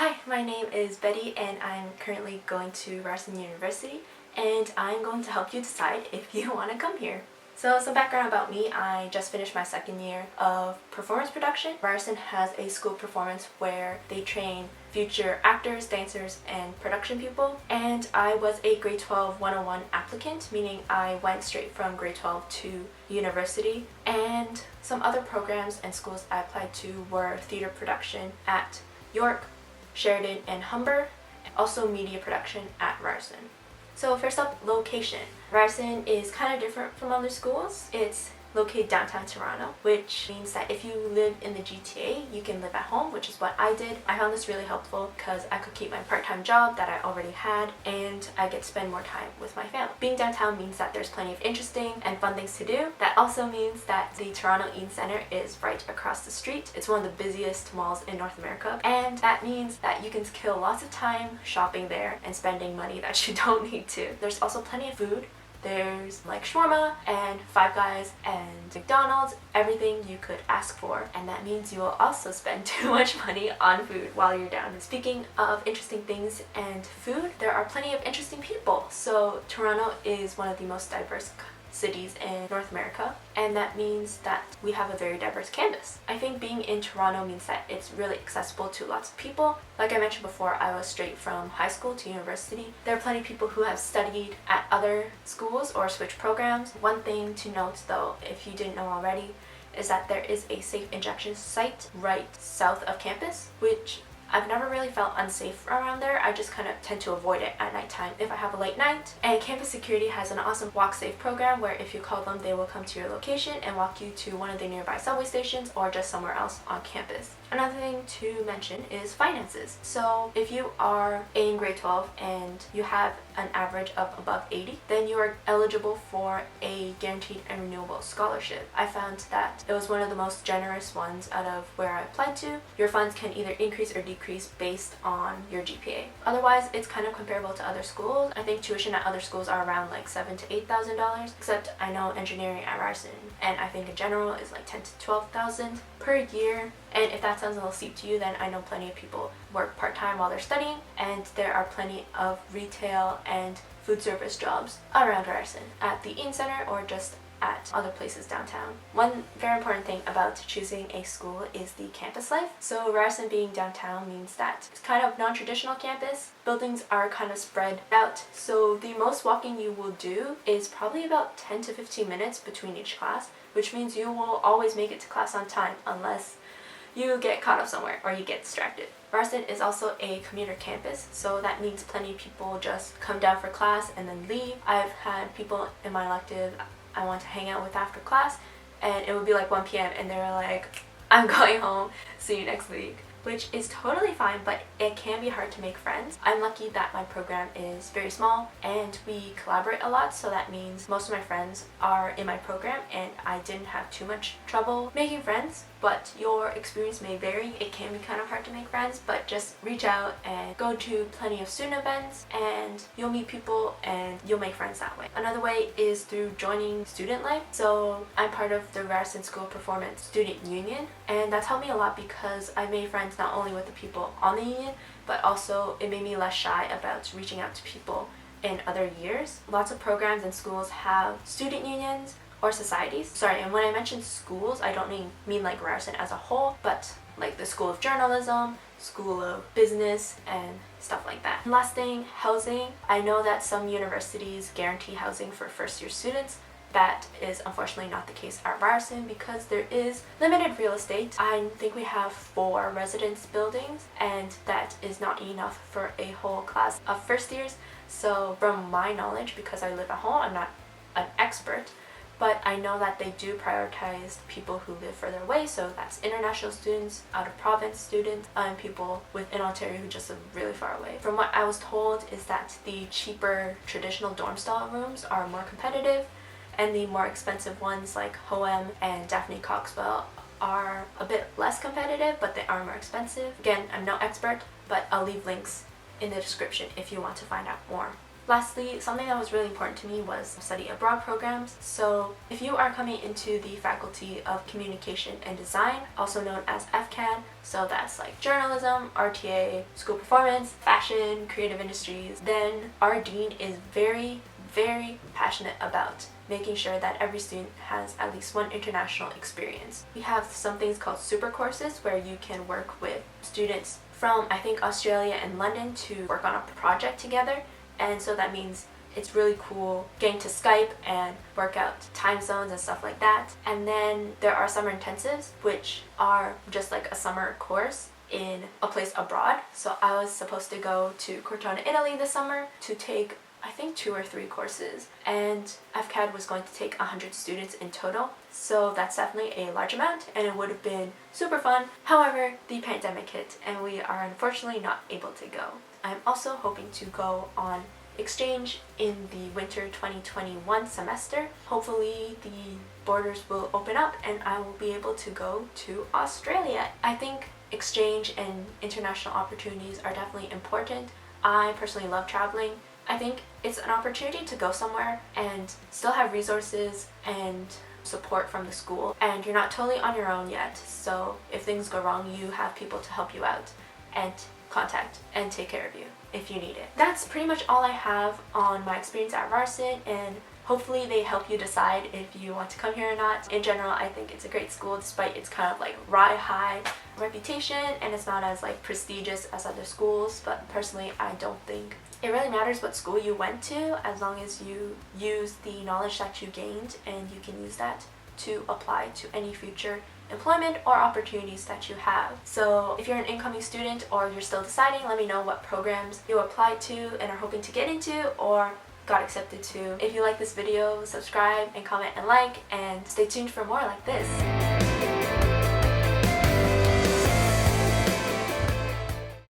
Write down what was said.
Hi, my name is Betty and I'm currently going to Ryerson University and I'm going to help you decide if you want to come here. So some background about me, I just finished my second year of performance production. Ryerson has a school performance where they train future actors, dancers, and production people. And I was a grade 12 101 applicant, meaning I went straight from grade 12 to university. And some other programs and schools I applied to were theater production at York, Sheridan, and Humber, and also media production at Ryerson. So first up, location. Ryerson is kind of different from other schools. It's located downtown Toronto, which means that if you live in the GTA, you can live at home, which is what I did. I found this really helpful because I could keep my part-time job that I already had and I get to spend more time with my family. Being downtown means that there's plenty of interesting and fun things to do. That also means that the Toronto Eaton Centre is right across the street. It's one of the busiest malls in North America, and that means that you can kill lots of time shopping there and spending money that you don't need to. There's also plenty of food. There's like shawarma and Five Guys and McDonald's, everything you could ask for, and that means you will also spend too much money on food while you're down. Speaking of interesting things and food, there are plenty of interesting people. So Toronto is one of the most diverse cities in North America, and that means that we have a very diverse campus. I think being in Toronto means that it's really accessible to lots of people. Like I mentioned before, I was straight from high school to university. There are plenty of people who have studied at other schools or switched programs. One thing to note though, if you didn't know already, is that there is a safe injection site right south of campus, which I've never really felt unsafe around there. I just kind of tend to avoid it at nighttime if I have a late night. And campus security has an awesome walk safe program where if you call them, they will come to your location and walk you to one of the nearby subway stations or just somewhere else on campus. Another thing to mention is finances. So if you are in grade 12 and you have an average of above 80, then you are eligible for a guaranteed and renewable scholarship. I found that it was one of the most generous ones out of where I applied to. Your funds can either increase or decrease based on your GPA. Otherwise, it's kind of comparable to other schools. I think tuition at other schools are around like $7,000 to $8,000, except I know engineering at Ryerson, and I think in general is like $10,000 to $12,000 per year. And if that sounds a little steep to you, then I know plenty of people work part-time while they're studying, and there are plenty of retail and food service jobs around Ryerson at the Eaton Centre or just at other places downtown. One very important thing about choosing a school is the campus life. So Ryerson being downtown means that it's kind of non-traditional campus. Buildings are kind of spread out, so the most walking you will do is probably about 10 to 15 minutes between each class, which means you will always make it to class on time unless you get caught up somewhere or you get distracted. Ryerson is also a commuter campus, so that means plenty of people just come down for class and then leave. I've had people in my elective I want to hang out with after class, and it would be like 1 p.m. and they're like, I'm going home, see you next week. Which is totally fine, but it can be hard to make friends. I'm lucky that my program is very small and we collaborate a lot, so that means most of my friends are in my program and I didn't have too much trouble making friends. But your experience may vary. It can be kind of hard to make friends, but just reach out and go to plenty of student events and you'll meet people and you'll make friends that way. Another way is through joining student life. So I'm part of the Ryerson School Performance Student Union, and that's helped me a lot because I made friends not only with the people on the union, but also it made me less shy about reaching out to people in other years. Lots of programs and schools have student unions or societies. Sorry, and when I mention schools, I don't mean like Ryerson as a whole, but like the School of Journalism, School of Business, and stuff like that. And last thing, housing. I know that some universities guarantee housing for first-year students. That is unfortunately not the case at Ryerson because there is limited real estate. I think we have 4 residence buildings, and that is not enough for a whole class of first years. So from my knowledge, because I live at home, I'm not an expert, but I know that they do prioritize people who live further away, so that's international students, out-of-province students, and people within Ontario who just live really far away. From what I was told is that the cheaper traditional dorm style rooms are more competitive, and the more expensive ones like Hoem and Daphne Coxwell are a bit less competitive, but they are more expensive. Again, I'm no expert, but I'll leave links in the description if you want to find out more. Lastly, something that was really important to me was study abroad programs. So if you are coming into the Faculty of Communication and Design, also known as FCAD, so that's like journalism, RTA, school performance, fashion, creative industries, then our dean is very passionate about making sure that every student has at least one international experience. We have some things called super courses where you can work with students from, I think, Australia and London to work on a project together. And so that means it's really cool getting to Skype and work out time zones and stuff like that. And then there are summer intensives, which are just like a summer course in a place abroad. So I was supposed to go to Cortona, Italy this summer to take, I think, 2 or 3 courses, and FCAD was going to take 100 students in total, so that's definitely a large amount and it would have been super fun. However, the pandemic hit and we are unfortunately not able to go. I'm also hoping to go on exchange in the winter 2021 semester. Hopefully the borders will open up and I will be able to go to Australia. I think exchange and international opportunities are definitely important. I personally love traveling. I think it's an opportunity to go somewhere and still have resources and support from the school, and you're not totally on your own yet, so if things go wrong you have people to help you out and contact and take care of you if you need it. That's pretty much all I have on my experience at Ryerson, and hopefully they help you decide if you want to come here or not. In general, I think it's a great school despite its kind of like high reputation, and it's not as like prestigious as other schools, but personally I don't think it really matters what school you went to as long as you use the knowledge that you gained and you can use that to apply to any future employment or opportunities that you have. So if you're an incoming student or you're still deciding, let me know what programs you applied to and are hoping to get into or got accepted to. If you like this video, subscribe and comment and like, and stay tuned for more like this.